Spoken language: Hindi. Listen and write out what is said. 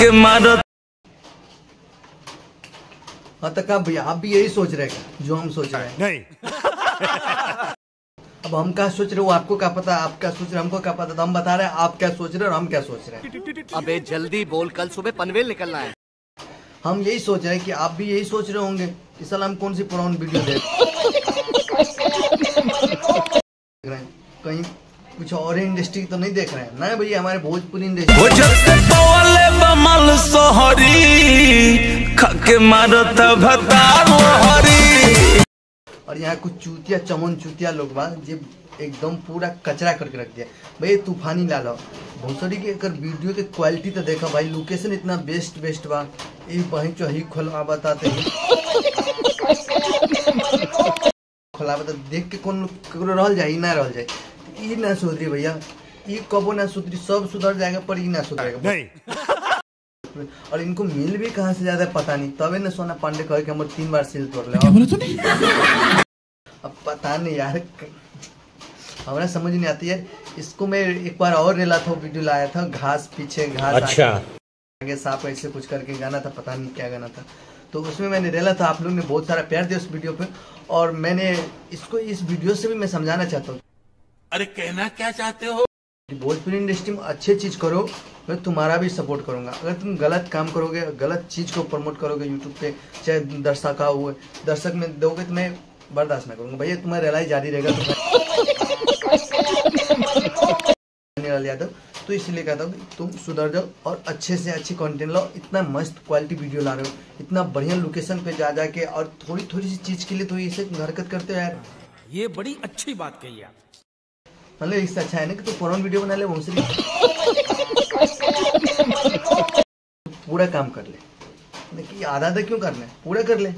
के मारो। हाँ तो कब भैया आप भी यही सोच रहे हैं जो हम सोच रहे हैं? नहीं। अब हम क्या सोच रहे हो आपको क्या पता, आप क्या सोच रहे हैं हमको क्या पता, तो हम बता रहे हैं आप क्या सोच रहे हैं और हम क्या सोच रहे हैं। अबे जल्दी बोल, कल सुबह पनवेल निकलना है। हम यही सोच रहे हैं कि आप भी यही सोच रहे होंगे। इस साल हम कौन सी पुरानी वीडियो देख रहे हैं, कहीं कुछ और इंडस्ट्री तो नहीं देख रहे हैं ना भैया, हमारे भोजपुरी इंडस्ट्री। वो जब से पवले बमल सोहरी खके मारो तब हरी। और यहाँ कुछ चूतिया चमन चूतिया लोग बा जे एकदम पूरा कचरा करके रख दिया भाई। तूफानी ला लो भोसड़ी के अगर वीडियो के क्वालिटी तो देखा भाई, लोकेशन इतना बेस्ट बा। ये वहीं जो ही खोला बताते खोला बता देख के कौन रह जाए ना रह जाए। ये ना सुधरी भैया, ये कबो ना सुधरी, सब सुधर जाएगा पर ये ना सुधरेगा नहीं। और इनको मिल भी कहाँ से ज्यादा पता नहीं, तबे न सोना पांडे कहे कि हम 3 बार सिल तोड़ ले। अब पता नहीं यार, हमारा समझ नहीं आती यार। इसको मैं एक बार और रेला था, वीडियो लाया था घास पीछे घास अच्छा आगे सांप ऐसे कुछ करके गाना था, पता नहीं क्या गाना था, तो उसमें मैंने रेला था। आप लोग ने बहुत सारा प्यार दिया उस वीडियो पे, और मैंने इसको इस वीडियो से भी मैं समझाना चाहता हूँ। अरे कहना क्या चाहते हो? भोजपुरी इंडस्ट्री में अच्छी चीज करो, मैं तुम्हारा भी सपोर्ट करूंगा। अगर तुम गलत काम करोगे, गलत चीज को प्रमोट करोगे यूट्यूब पे, चाहे दर्शक में दोगे तो मैं बर्दाश्त ना करूंगा भैया। तुम्हारा रेलाई जारी रहेगा तो यादव, तो इसलिए कहता हूँ तुम सुधर जाओ और अच्छे से अच्छी कंटेंट लाओ। इतना मस्त क्वालिटी वीडियो ला रहे हो, इतना बढ़िया लोकेशन पे जा जाके, और थोड़ी सी चीज के लिए तो ऐसे हरकत करते हो यार। ये बड़ी अच्छी बात कही आप। मतलब इससे अच्छा है ना कि तू पुराना वीडियो बना ले, हमसे पूरा काम कर ले, आधा क्यों करना है, पूरा कर ले।